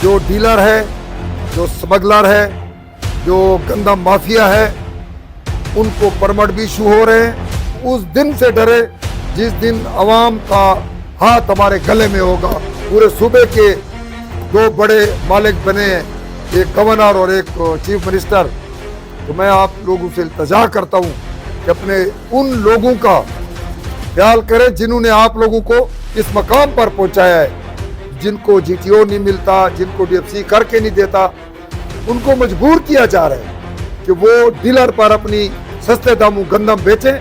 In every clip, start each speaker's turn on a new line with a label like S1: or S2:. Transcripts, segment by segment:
S1: جو ڈیلر ہے, جو سمگلر ہے, جو گندم مافیا ہے, ان کو پرمٹ بھی ایشو ہو رہے ہیں. اس دن سے ڈرے جس دن عوام کا ہاتھ ہمارے گلے میں ہوگا. پورے صوبے کے دو بڑے مالک بنے ہیں, ایک گورنر اور ایک چیف منسٹر. تو میں آپ لوگوں سے التجا کرتا ہوں کہ اپنے ان لوگوں کا خیال کریں جنہوں نے آپ لوگوں کو اس مقام پر پہنچایا ہے, جن کو جی ٹی او نہیں ملتا, جن کو ڈی ایف سی کر کے نہیں دیتا. ان کو مجبور کیا جا رہا ہے کہ وہ ڈیلر پر اپنی سستے داموں گندم بیچیں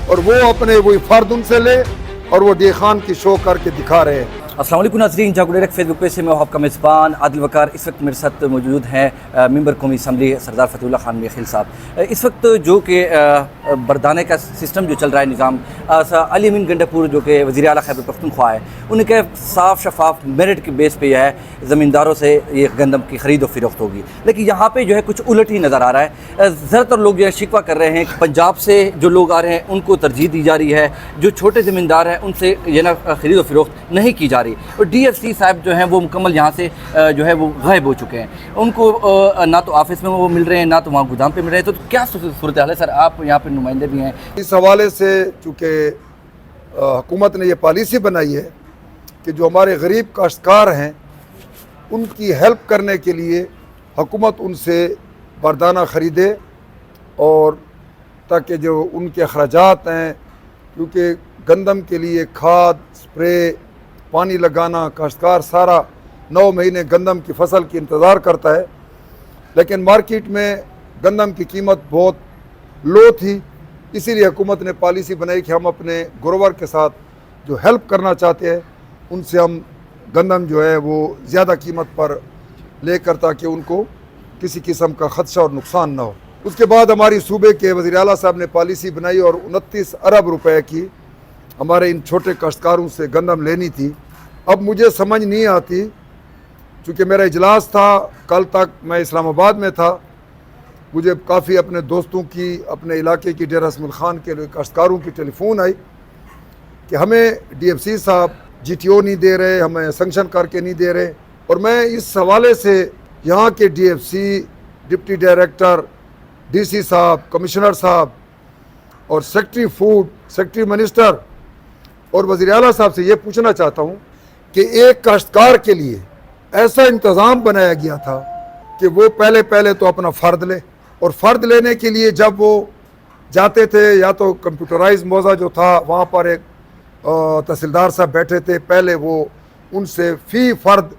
S1: اور وہ اپنے وہی فرد ان سے لے اور وہ ڈی خان کی شو کر کے دکھا رہے ہیں.
S2: السلام علیکم ناظرین, جاگو ڈائریکٹ فیس بک پیج سے میں آپ کا میزبان عادل وقار. اس وقت میرے ساتھ موجود ہیں ممبر قومی اسمبلی سردار فتح اللہ خان میخیل صاحب. اس وقت جو کہ بردانے کا سسٹم جو چل رہا ہے نظام, علی امین گنڈاپور جو کہ وزیر اعلیٰ خیبر پختونخوا ہے, انہیں کہ صاف شفاف میرٹ کے بیس پہ ہے زمینداروں سے یہ گندم کی خرید و فروخت ہوگی. لیکن یہاں پہ جو ہے کچھ الٹ ہی نظر آ رہا ہے. زیادہ تر لوگ جو ہے شکوہ کر رہے ہیں کہ پنجاب سے جو لوگ آ رہے ہیں ان کو ترجیح دی جا رہی ہے, جو چھوٹے زمیندار ہیں ان سے یہ نا خرید و فروخت نہیں کی جا رہی. اور ڈی ایف سی صاحب جو ہیں وہ مکمل یہاں سے جو ہے وہ غائب ہو چکے ہیں. ان کو نہ تو آفس میں وہ مل رہے ہیں, نہ تو وہاں گودام پہ مل رہے ہیں. تو کیا صورتحال ہے سر؟ آپ یہاں پہ نمائندے بھی ہیں.
S1: اس حوالے سے چونکہ حکومت نے یہ پالیسی بنائی ہے کہ جو ہمارے غریب کاشتکار ہیں ان کی ہیلپ کرنے کے لیے حکومت ان سے بردانہ خریدے, اور تاکہ جو ان کے اخراجات ہیں, کیونکہ گندم کے لیے کھاد, اسپرے, پانی لگانا, کاشتکار سارا 9 مہینے گندم کی فصل کی انتظار کرتا ہے. لیکن مارکیٹ میں گندم کی قیمت بہت لو تھی, اسی لیے حکومت نے پالیسی بنائی کہ ہم اپنے گروور کے ساتھ جو ہیلپ کرنا چاہتے ہیں ان سے ہم گندم جو ہے وہ زیادہ قیمت پر لے کر, تاکہ ان کو کسی قسم کا خدشہ اور نقصان نہ ہو. اس کے بعد ہماری صوبے کے وزیر اعلیٰ صاحب نے پالیسی بنائی اور 29 ارب روپے کی ہمارے ان چھوٹے کاشتکاروں سے گندم لینی تھی. اب مجھے سمجھ نہیں آتی, چونکہ میرا اجلاس تھا کل تک, میں اسلام آباد میں تھا, مجھے کافی اپنے دوستوں کی, اپنے علاقے کی ڈیرہ اسماعیل خان کے کاشتکاروں کی ٹیلی فون آئی کہ ہمیں ڈی ایف سی صاحب جی ٹی او نہیں دے رہے, ہمیں سینکشن کر کے نہیں دے رہے. اور میں اس حوالے سے یہاں کے D F C, deputy director, D C صاحب, کمشنر صاحب اور سیکٹری فوڈ, سیکٹری منسٹر اور وزیر اعلیٰ صاحب سے یہ پوچھنا چاہتا ہوں کہ ایک کاشتکار کے لیے ایسا انتظام بنایا گیا تھا کہ وہ پہلے تو اپنا فرد لے, اور فرد لینے کے لیے جب وہ جاتے تھے یا تو کمپیوٹرائز موضع جو تھا وہاں پر ایک تحصیلدار صاحب بیٹھے تھے, پہلے وہ ان سے فی فرد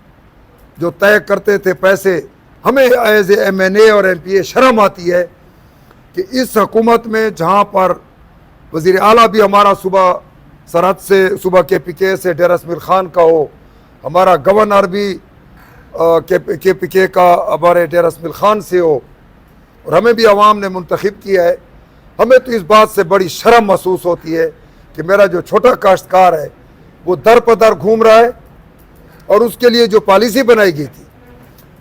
S1: جو طے کرتے تھے پیسے. ہمیں ایز اے ایم این اے اور ایم پی اے شرم آتی ہے کہ اس حکومت میں جہاں پر وزیر اعلیٰ بھی ہمارا صوبہ سرحد سے, صوبہ کے پی کے سے ڈیرہ اسماعیل خان کا ہو, ہمارا گورنر بھی کے پی کے کا ہمارے ڈیرہ اسماعیل خان سے ہو, اور ہمیں بھی عوام نے منتخب کیا ہے, ہمیں تو اس بات سے بڑی شرم محسوس ہوتی ہے کہ میرا جو چھوٹا کاشتکار ہے وہ در پدر گھوم رہا ہے. اور اس کے لیے جو پالیسی بنائی گئی تھی,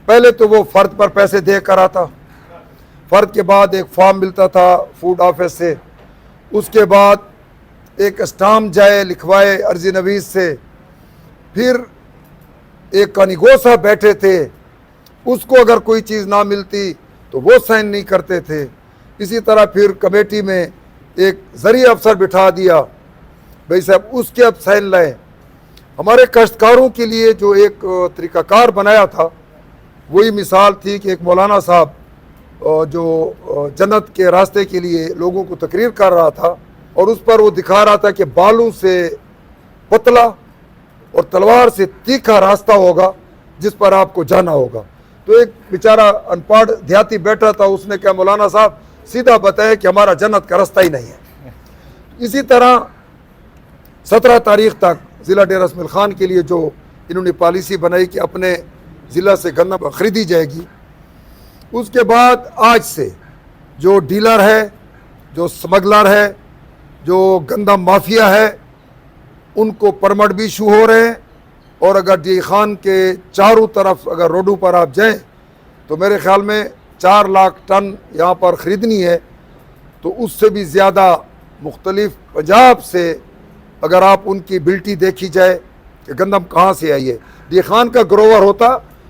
S1: پہلے تو وہ فرد پر پیسے دے کر آتا, فرد کے بعد ایک فارم ملتا تھا فوڈ آفس سے, اس کے بعد ایک اسٹامپ جائے لکھوائے عرضی نویس سے, پھر ایک کانیگو صاحب بیٹھے تھے, اس کو اگر کوئی چیز نہ ملتی تو وہ سائن نہیں کرتے تھے. اسی طرح پھر کمیٹی میں ایک ذریعہ افسر بٹھا دیا, بھائی صاحب اس کے اب سائن لائیں. ہمارے کاشتکاروں کے لیے جو ایک طریقہ کار بنایا تھا وہی مثال تھی کہ ایک مولانا صاحب جو جنت کے راستے کے لیے لوگوں کو تقریر کر رہا تھا, اور اس پر وہ دکھا رہا تھا کہ بالوں سے پتلا اور تلوار سے تیکھا راستہ ہوگا جس پر آپ کو جانا ہوگا. تو ایک بیچارہ ان پڑھ دیہاتی بیٹھا تھا, اس نے کہا مولانا صاحب سیدھا بتائے کہ ہمارا جنت کا راستہ ہی نہیں ہے. اسی طرح 17 تاریخ تک ضلع ڈیرہ اسماعیل خان کے لیے جو انہوں نے پالیسی بنائی کہ اپنے ضلع سے گندم خریدی جائے گی, اس کے بعد آج سے جو ڈیلر ہے, جو سمگلر ہے, جو گندم مافیا ہے, ان کو پرمٹ بھی ایشو ہو رہے ہیں. اور اگر ڈی خان کے چاروں طرف اگر روڈوں پر آپ جائیں تو میرے خیال میں 4 لاکھ ٹن یہاں پر خریدنی ہے, تو اس سے بھی زیادہ مختلف پنجاب سے اگر آپ ان کی بلٹی دیکھی جائے کہ گندم کہاں سے آئی ہے. ڈی خان کا گروور ہوتا